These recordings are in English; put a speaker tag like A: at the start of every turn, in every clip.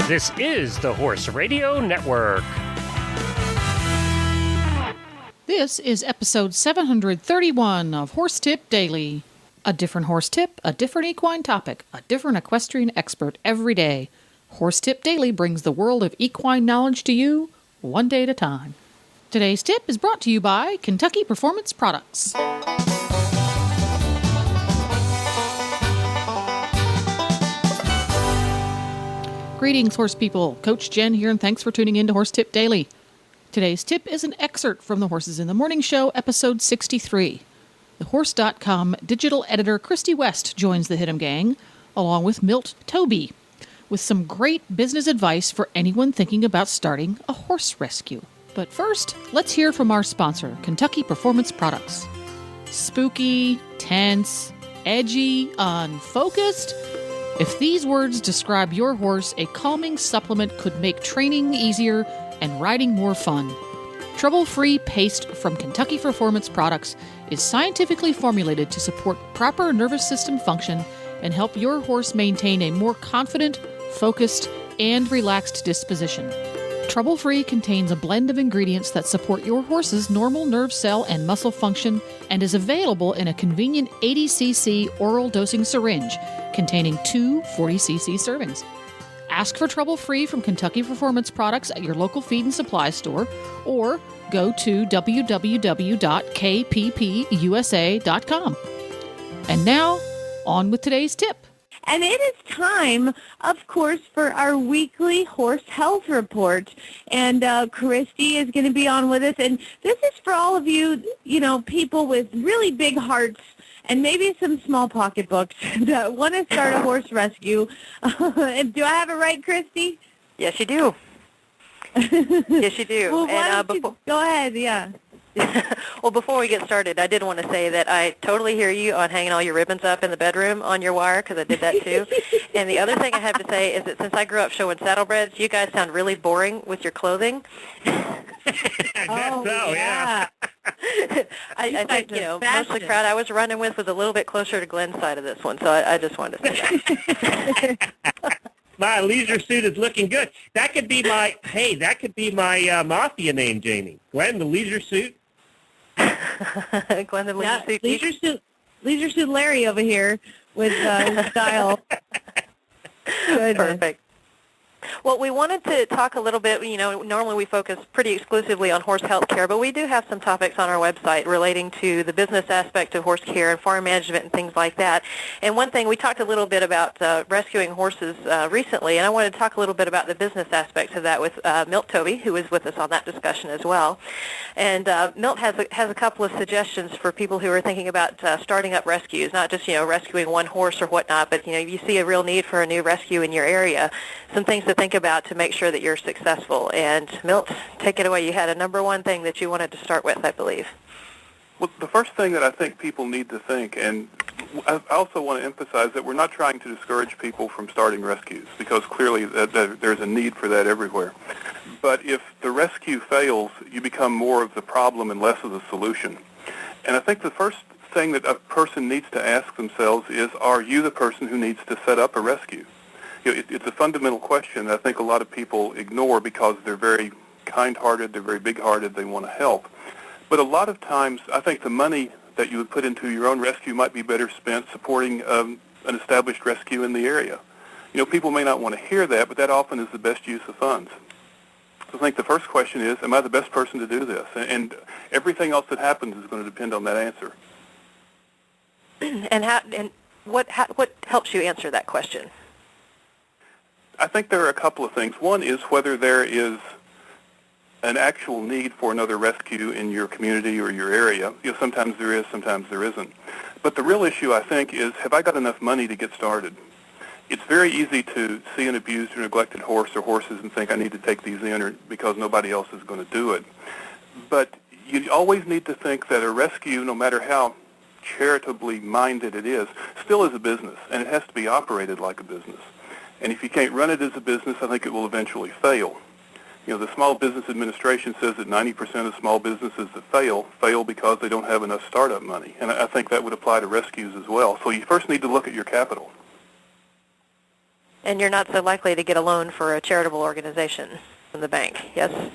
A: This is the Horse Radio Network.
B: This is episode 731 of Horse Tip Daily. A different horse tip, a different equine topic, a different equestrian expert every day. Horse Tip Daily brings the world of equine knowledge to you, one day at a time. Today's tip is brought to you by Kentucky Performance Products. Greetings, horse people. Coach Jen here, and thanks for tuning in to Horse Tip Daily. Today's tip is an excerpt from the Horses in the Morning Show, episode 63. TheHorse.com digital editor Christy West joins the Hit'em Gang, along with Milt Toby, with some great business advice for anyone thinking about starting a horse rescue. But first, let's hear from our sponsor, Kentucky Performance Products. Spooky, tense, edgy, unfocused. If these words describe your horse, a calming supplement could make training easier and riding more fun. Trouble-free paste from Kentucky Performance Products is scientifically formulated to support proper nervous system function and help your horse maintain a more confident, focused, and relaxed disposition. Trouble-free contains a blend of ingredients that support your horse's normal nerve cell and muscle function and is available in a convenient 80cc oral dosing syringe containing two 40cc servings. Ask for Trouble-Free from Kentucky Performance Products at your local feed and supply store or go to www.kppusa.com. And now, on with today's tip.
C: And it is time, of course, for our weekly horse health report. And Christy is going to be on with us. And this is for all of you, people with really big hearts and maybe some small pocketbooks that want to start a horse rescue. Do I have it right, Christy?
D: Yes, you do. Yes, you do.
C: Well, go ahead, yeah.
D: Well, before we get started, I did want to say that I totally hear you on hanging all your ribbons up in the bedroom on your wire, because I did that too. And the other thing I have to say is that since I grew up showing saddlebreds, you guys sound really boring with your clothing.
C: Yeah.
D: I think, most of the crowd I was running with was a little bit closer to Glenn's side of this one, so I just wanted to say that.
A: My leisure suit is looking good. That could be my mafia name, Jamie. Glenn, the leisure suit.
D: Glenn, the leisure suit.
C: Leisure suit Larry over here with his style. Good.
D: Perfect. Well, we wanted to talk a little bit, normally we focus pretty exclusively on horse health care, but we do have some topics on our website relating to the business aspect of horse care and farm management and things like that. And one thing, we talked a little bit about rescuing horses recently, and I wanted to talk a little bit about the business aspects of that with Milt Toby, who is with us on that discussion as well. And Milt has a couple of suggestions for people who are thinking about starting up rescues, not just, rescuing one horse or whatnot, but, if you see a real need for a new rescue in your area, some things to think about to make sure that you're successful. And Milt, take it away. You had a number one thing that you wanted to start with, I believe.
E: Well, the first thing that I think people need to think, and I also want to emphasize that we're not trying to discourage people from starting rescues, because clearly there's a need for that everywhere. But if the rescue fails, you become more of the problem and less of the solution. And I think the first thing that a person needs to ask themselves is, are you the person who needs to set up a rescue? It's a fundamental question that I think a lot of people ignore because they're very kind-hearted, they're very big-hearted, they want to help. But a lot of times, I think the money that you would put into your own rescue might be better spent supporting an established rescue in the area. People may not want to hear that, but that often is the best use of funds. So I think the first question is, am I the best person to do this? And everything else that happens is going to depend on that answer.
D: And what helps you answer that question?
E: I think there are a couple of things. One is whether there is an actual need for another rescue in your community or your area. Sometimes there is, sometimes there isn't. But the real issue, I think, is, have I got enough money to get started? It's very easy to see an abused or neglected horse or horses and think, I need to take these in because nobody else is going to do it. But you always need to think that a rescue, no matter how charitably minded it is, still is a business, and it has to be operated like a business. And if you can't run it as a business, I think it will eventually fail. The Small Business Administration says that 90% of small businesses that fail because they don't have enough startup money. And I think that would apply to rescues as well. So you first need to look at your capital.
D: And you're not so likely to get a loan for a charitable organization from the bank, yes?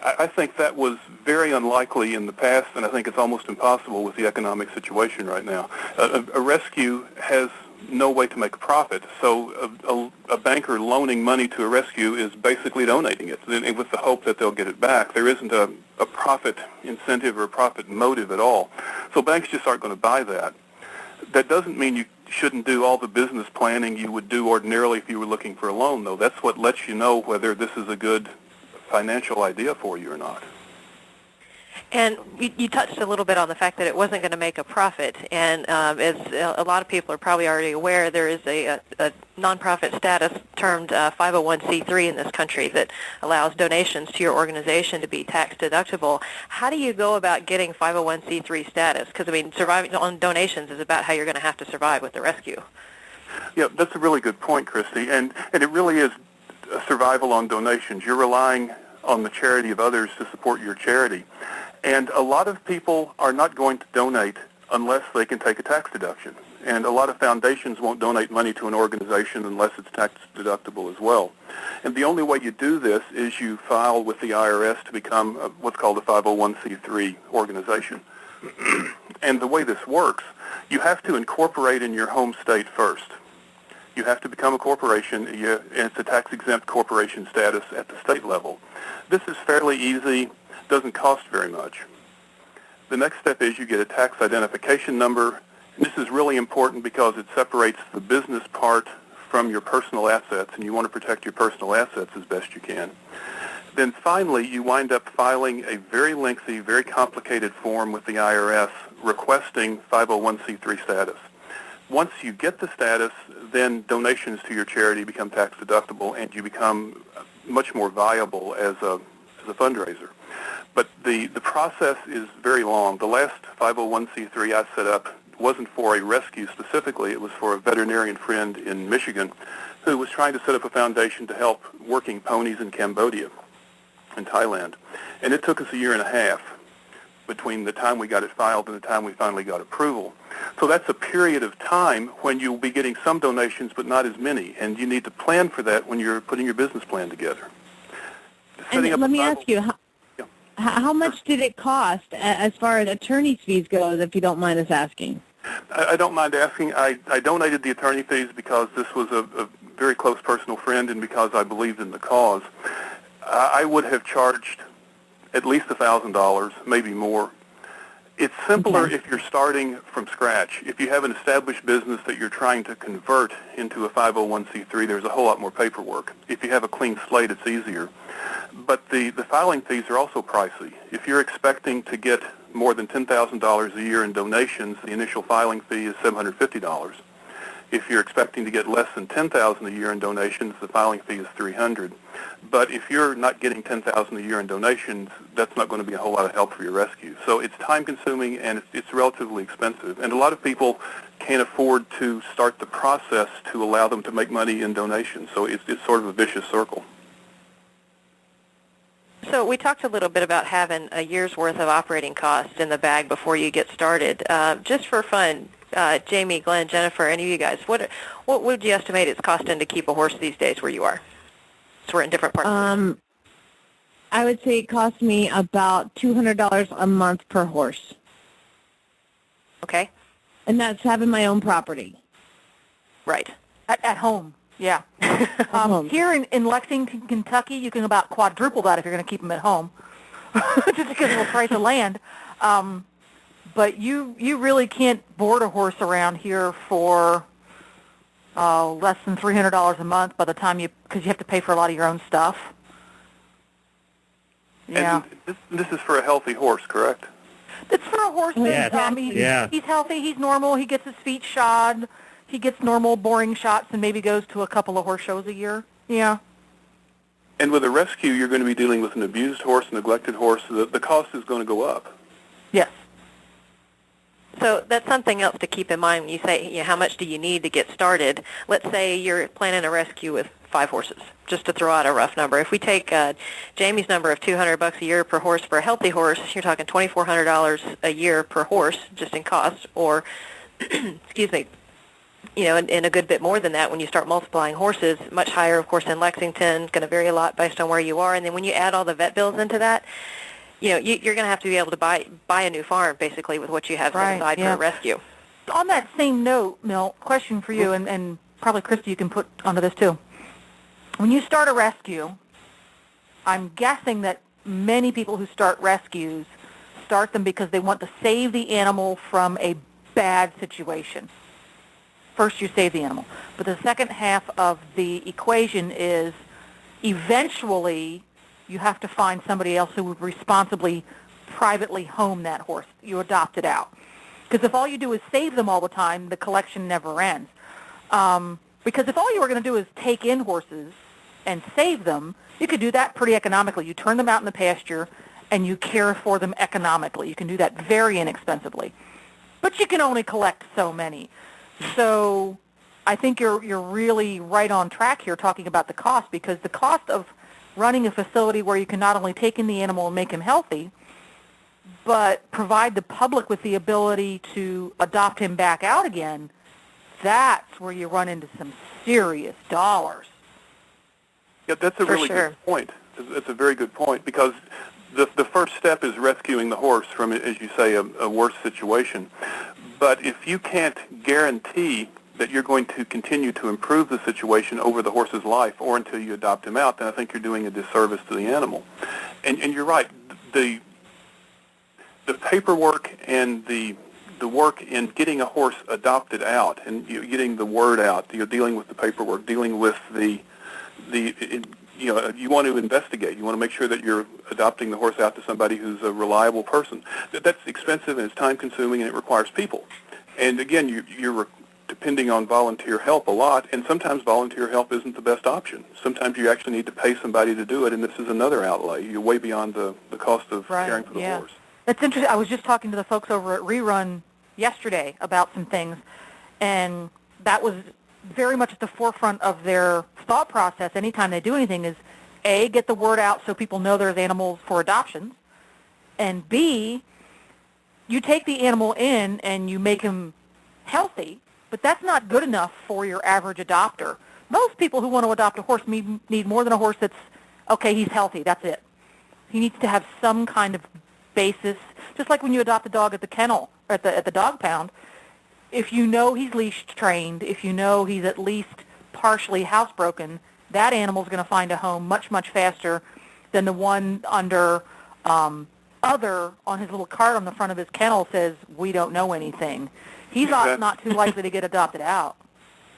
E: I think that was very unlikely in the past, and I think it's almost impossible with the economic situation right now. A rescue has no way to make a profit, so a banker loaning money to a rescue is basically donating it with the hope that they'll get it back. There isn't a profit incentive or a profit motive at all. So banks just aren't going to buy that. That doesn't mean you shouldn't do all the business planning you would do ordinarily if you were looking for a loan, though. That's what lets you know whether this is a good financial idea for you or not.
D: And you touched a little bit on the fact that it wasn't going to make a profit, and as a lot of people are probably already aware, there is a nonprofit status termed 501c3 in this country that allows donations to your organization to be tax deductible. How do you go about getting 501c3 status? Because, I mean, surviving on donations is about how you're going to have to survive with the rescue.
E: Yeah, that's a really good point, Christy, and it really is a survival on donations. You're relying on the charity of others to support your charity. And a lot of people are not going to donate unless they can take a tax deduction. And a lot of foundations won't donate money to an organization unless it's tax deductible as well. And the only way you do this is you file with the IRS to become what's called a 501c3 organization. And the way this works, you have to incorporate in your home state first. You have to become a corporation, and it's a tax-exempt corporation status at the state level. This is fairly easy, doesn't cost very much. The next step is you get a tax identification number, and this is really important because it separates the business part from your personal assets, and you want to protect your personal assets as best you can. Then finally, you wind up filing a very lengthy, very complicated form with the IRS requesting 501c3 status. Once you get the status, then donations to your charity become tax deductible, and you become much more viable as a fundraiser. But the process is very long. The last 501c3 I set up wasn't for a rescue specifically. It was for a veterinarian friend in Michigan who was trying to set up a foundation to help working ponies in Cambodia and Thailand. And it took us 1.5 years between the time we got it filed and the time we finally got approval. So that's a period of time when you'll be getting some donations but not as many, and you need to plan for that when you're putting your business plan together.
C: And let me ask you, how much did it cost as far as attorney's fees goes, if you don't mind us asking?
E: I don't mind asking. I donated the attorney fees because this was a very close personal friend and because I believed in the cause. I would have charged at least $1,000, maybe more. It's simpler if you're starting from scratch. If you have an established business that you're trying to convert into a 501c3, there's a whole lot more paperwork. If you have a clean slate, it's easier. But the filing fees are also pricey. If you're expecting to get more than $10,000 a year in donations, the initial filing fee is $750. If you're expecting to get less than $10,000 a year in donations, the filing fee is $300. But if you're not getting $10,000 a year in donations, that's not going to be a whole lot of help for your rescue. So it's time-consuming and it's relatively expensive. And a lot of people can't afford to start the process to allow them to make money in donations. So it's sort of a vicious circle.
D: So we talked a little bit about having a year's worth of operating costs in the bag before you get started. Just for fun, Jamie, Glenn, Jennifer, any of you guys, what would you estimate it's costing to keep a horse these days where you are? So we're in different parts.
C: I would say it costs me about $200 a month per horse.
D: Okay.
C: And that's having my own property.
D: Right.
F: At home, yeah.
C: home.
F: Here in Lexington, Kentucky, you can about quadruple that if you're going to keep them at home, just because of the price of land. But you really can't board a horse around here for less than $300 a month by the time because you have to pay for a lot of your own stuff. Yeah.
E: And this is for a healthy horse, correct?
F: It's for a horse that he's healthy, he's normal, he gets his feet shod, he gets normal boring shots, and maybe goes to a couple of horse shows a year. Yeah.
E: And with a rescue, you're going to be dealing with an abused horse, a neglected horse. So the cost is going to go up.
F: Yes.
D: So that's something else to keep in mind when you say, how much do you need to get started? Let's say you're planning a rescue with 5 horses, just to throw out a rough number. If we take Jamie's number of $200 a year per horse for a healthy horse, you're talking $2,400 a year per horse just in cost, or excuse me, and a good bit more than that when you start multiplying horses, much higher, of course, in Lexington, going to vary a lot based on where you are. And then when you add all the vet bills into that, you're going to have to be able to buy a new farm, basically, with what you have set aside for a rescue.
F: On that same note, Milt, question for you, and probably Christy you can put onto this too. When you start a rescue, I'm guessing that many people who start rescues start them because they want to save the animal from a bad situation. First you save the animal. But the second half of the equation is eventually you have to find somebody else who would responsibly privately home that horse. You adopt it out. Because if all you do is save them all the time, the collection never ends. Because if all you were going to do is take in horses and save them, you could do that pretty economically. You turn them out in the pasture and you care for them economically. You can do that very inexpensively. But you can only collect so many. So I think you're really right on track here talking about the cost, because the cost of running a facility where you can not only take in the animal and make him healthy, but provide the public with the ability to adopt him back out again, that's where you run into some serious dollars.
E: Yeah, that's a really good point. It's a very good point, because the first step is rescuing the horse from, as you say, a worse situation. But if you can't guarantee that you're going to continue to improve the situation over the horse's life or until you adopt him out, then I think you're doing a disservice to the animal. And you're right. The paperwork and the work in getting a horse adopted out and getting the word out, dealing with the paperwork, dealing with you want to investigate. You want to make sure that you're adopting the horse out to somebody who's a reliable person. That's expensive and it's time-consuming and it requires people. And again, you're depending on volunteer help a lot, and sometimes volunteer help isn't the best option. Sometimes you actually need to pay somebody to do it, and this is another outlay. You're way beyond the cost of caring for the horse.
F: That's interesting. I was just talking to the folks over at Rerun yesterday about some things, and that was very much at the forefront of their thought process anytime they do anything is, A, get the word out so people know there's animals for adoptions, and B, you take the animal in and you make him healthy, but that's not good enough for your average adopter. Most people who want to adopt a horse need more than a horse that's, okay, he's healthy, that's it. He needs to have some kind of basis, just like when you adopt a dog at the kennel, or at the dog pound. If you know he's leash trained, if you know he's at least partially housebroken, that animal's going to find a home much, much faster than the one under other on his little card on the front of his kennel says, we don't know anything. He's not too likely to get adopted out.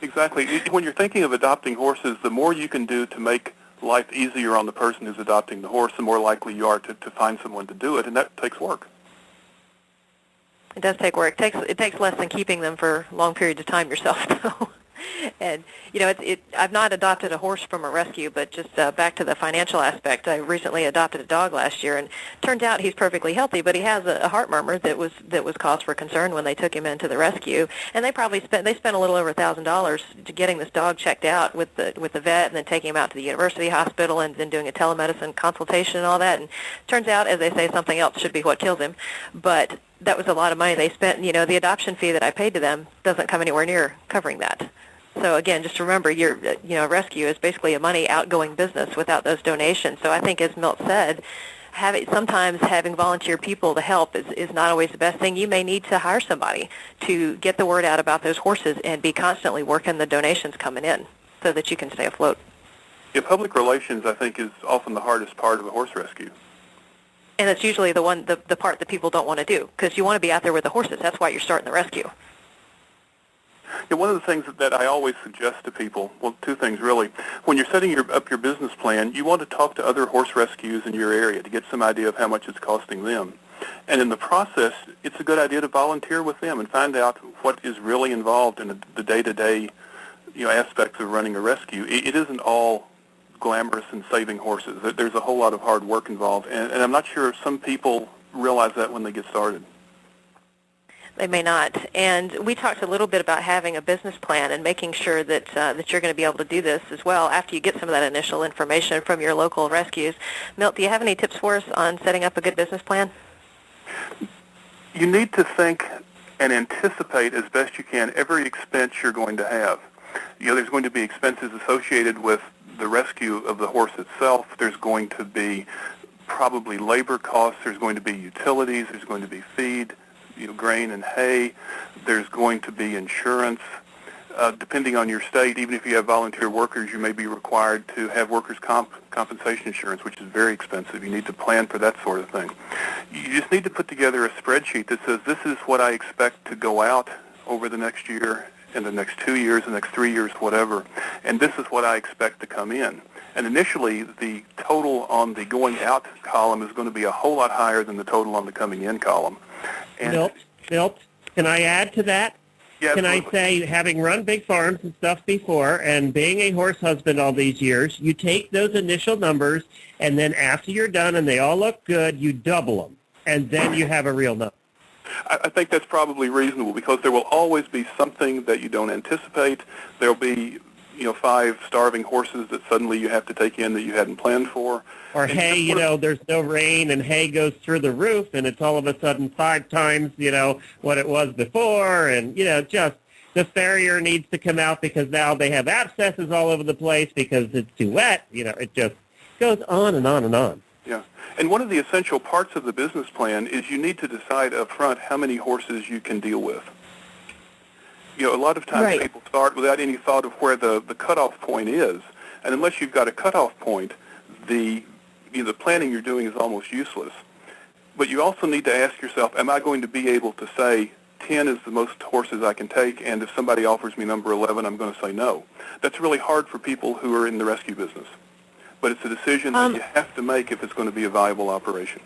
E: Exactly. When you're thinking of adopting horses, the more you can do to make life easier on the person who's adopting the horse, the more likely you are to find someone to do it, and that takes work.
D: It does take work. It takes less than keeping them for long periods of time yourself, though. And I've not adopted a horse from a rescue, but just back to the financial aspect, I recently adopted a dog last year, and turns out he's perfectly healthy, but he has a heart murmur that was cause for concern when they took him into the rescue, and they spent a little over $1,000 to getting this dog checked out with the vet, and then taking him out to the university hospital, and then doing a telemedicine consultation and all that. And turns out, as they say, something else should be what kills him, but that was a lot of money they spent. The adoption fee that I paid to them doesn't come anywhere near covering that. So again, just remember, rescue is basically a money outgoing business without those donations. So I think, as Milt said, sometimes having volunteer people to help is not always the best thing. You may need to hire somebody to get the word out about those horses and be constantly working the donations coming in so that you can stay afloat.
E: Yeah, public relations, I think, is often the hardest part of a horse rescue.
D: And it's usually the part that people don't want to do, because you want to be out there with the horses. That's why you're starting the rescue.
E: Yeah, one of the things that I always suggest to people, well, two things really. When you're setting up your business plan, you want to talk to other horse rescues in your area to get some idea of how much it's costing them. And in the process, it's a good idea to volunteer with them and find out what is really involved in the day-to-day aspects of running a rescue. It isn't all glamorous and saving horses. There's a whole lot of hard work involved, and I'm not sure some people realize that when they get started.
D: They may not. And we talked a little bit about having a business plan and making sure that that you're going to be able to do this as well after you get some of that initial information from your local rescues. Milt, do you have any tips for us on setting up a good business plan?
E: You need to think and anticipate as best you can every expense you're going to have. There's going to be expenses associated with the rescue of the horse itself. There's going to be probably labor costs. There's going to be utilities. There's going to be feed, grain and hay. There's going to be insurance. Depending on your state, even if you have volunteer workers, you may be required to have workers' compensation insurance, which is very expensive. You need to plan for that sort of thing. You just need to put together a spreadsheet that says, this is what I expect to go out over the next year, in the next 2 years, the next 3 years, whatever, and this is what I expect to come in. And initially, the total on the going out column is going to be a whole lot higher than the total on the coming in column. And
A: Milt, can I add to that?
E: Yeah,
A: Can I
E: absolutely.
A: say, having run big farms and stuff before, and being a horse husband all these years, you take those initial numbers, and then after you're done and they all look good, you double them, and then you have a real number.
E: I think that's probably reasonable because there will always be something that you don't anticipate. There'll be, 5 starving horses that suddenly you have to take in that you hadn't planned for.
A: Or,
E: And
A: hay, there's no rain and hay goes through the roof and it's all of a sudden 5 times, what it was before. And, just the farrier needs to come out because now they have abscesses all over the place because it's too wet. It just goes on and on and on.
E: Yeah. And one of the essential parts of the business plan is you need to decide up front how many horses you can deal with. A lot of times
C: Right.
E: people start without any thought of where the cutoff point is. And unless you've got a cutoff point, the planning you're doing is almost useless. But you also need to ask yourself, am I going to be able to say 10 is the most horses I can take, and if somebody offers me number 11, I'm going to say no? That's really hard for people who are in the rescue business. But it's a decision that you have to make if it's going to be a viable operation.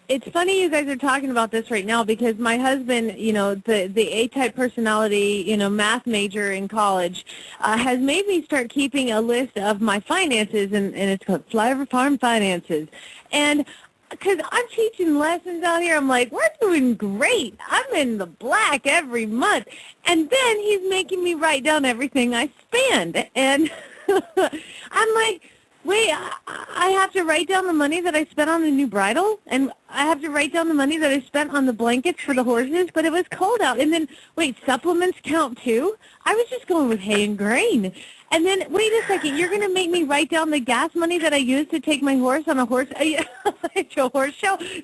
C: It's funny you guys are talking about this right now because my husband, the A-type personality, math major in college, has made me start keeping a list of my finances, and it's called Flyover Farm Finances. And because I'm teaching lessons out here, I'm like, we're doing great. I'm in the black every month. And then he's making me write down everything I spend. And I'm like, wait, I have to write down the money that I spent on the new bridle, and I have to write down the money that I spent on the blankets for the horses, but it was cold out. And then, wait, supplements count too? I was just going with hay and grain. And then, wait a second, you're going to make me write down the gas money that I used to take my horse on a horse show?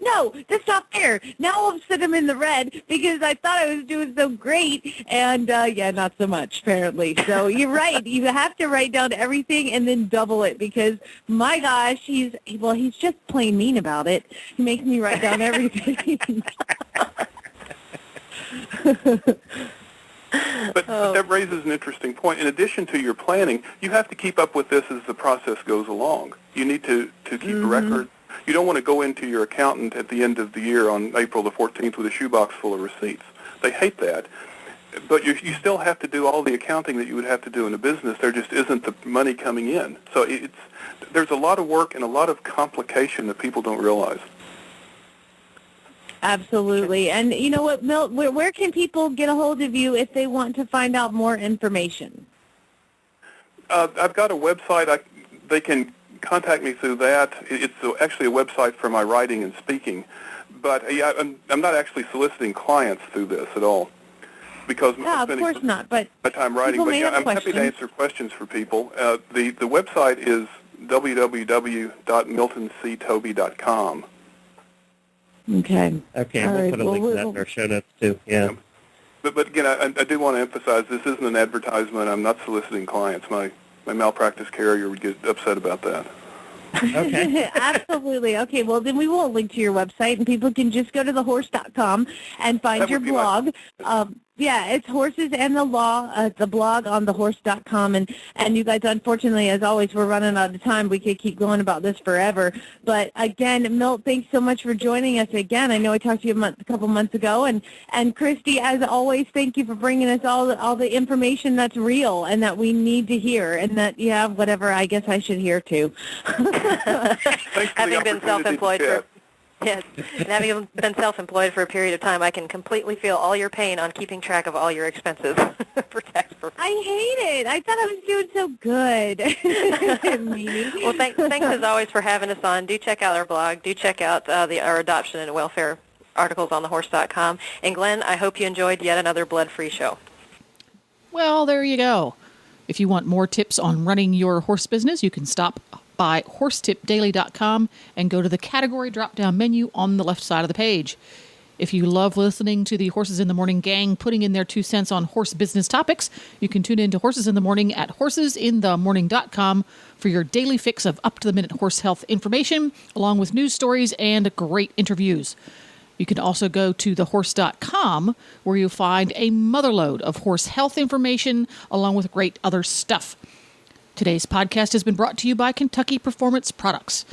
C: No, that's not fair. Now all of a sudden I'm in the red because I thought I was doing so great, and not so much, apparently. So you're right. You have to write down everything and then double it because, my gosh, he's just plain mean about it. He makes me write down everything.
E: But that raises an interesting point. In addition to your planning, you have to keep up with this as the process goes along. You need to keep a record. You don't want to go into your accountant at the end of the year on April the 14th with a shoebox full of receipts. They hate that. But you still have to do all the accounting that you would have to do in a business. There just isn't the money coming in. So there's a lot of work and a lot of complication that people don't realize.
C: Absolutely. And you know what, Milt, where can people get a hold of you if they want to find out more information?
E: I've got a website. They can contact me through that. It's actually a website for my writing and speaking. But I'm not actually soliciting clients through this at all because
C: Yeah, of course not. But
E: my time writing.
C: people
E: But
C: may have
E: I'm happy to
C: questions.
E: answer questions for people. The website is www.miltonctoby.com.
C: Okay.
A: Okay,
C: All
A: we'll
C: right,
A: put a
C: well,
A: link to that in our show notes, too. Yeah.
E: But again, I do want to emphasize this isn't an advertisement. I'm not soliciting clients. My malpractice carrier would get upset about that.
A: Okay.
C: Absolutely. Okay, well, then we will link to your website, and people can just go to thehorse.com and find
E: That
C: your
E: would be my-
C: blog. It's Horses and the Law, the blog on thehorse.com. And you guys, unfortunately, as always, we're running out of time. We could keep going about this forever. But, again, Milt, thanks so much for joining us again. I know I talked to you a couple months ago. And Christy, as always, thank you for bringing us all the information that's real and that we need to hear and that, whatever I guess I should hear, too.
E: Thanks for
D: Having
E: the
D: been
E: opportunity
D: self-employed
E: to chat.
D: Yes, and having been self-employed for a period of time, I can completely feel all your pain on keeping track of all your expenses for tax purposes.
C: I hate it. I thought I was doing so good.
D: Well, thanks as always for having us on. Do check out our blog. Do check out our adoption and welfare articles on thehorse.com. And Glenn, I hope you enjoyed yet another blood-free show.
B: Well, there you go. If you want more tips on running your horse business, you can stop by horsetipdaily.com and go to the category drop-down menu on the left side of the page. If you love listening to the Horses in the Morning gang putting in their 2 cents on horse business topics, you can tune in to Horses in the Morning at horsesinthemorning.com for your daily fix of up-to-the-minute horse health information, along with news stories and great interviews. You can also go to thehorse.com, where you'll find a motherlode of horse health information, along with great other stuff. Today's podcast has been brought to you by Kentucky Performance Products.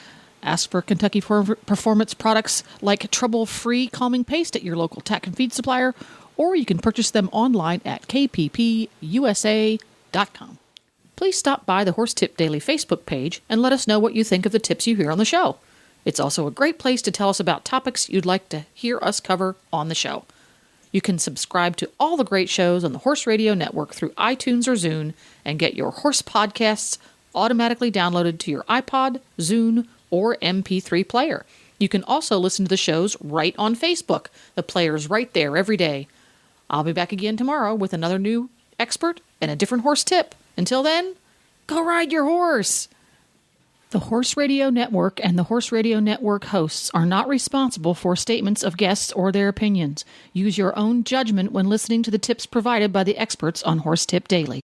B: Ask for Kentucky Performance products like Trouble-Free Calming Paste at your local tack and feed supplier, or you can purchase them online at kppusa.com. Please stop by the Horse Tip Daily Facebook page and let us know what you think of the tips you hear on the show. It's also a great place to tell us about topics you'd like to hear us cover on the show. You can subscribe to all the great shows on the Horse Radio Network through iTunes or Zune and get your horse podcasts automatically downloaded to your iPod, Zune, or MP3 player. You can also listen to the shows right on Facebook. The player's right there every day. I'll be back again tomorrow with another new expert and a different horse tip. Until then, go ride your horse! The Horse Radio Network and the Horse Radio Network hosts are not responsible for statements of guests or their opinions. Use your own judgment when listening to the tips provided by the experts on Horse Tip Daily.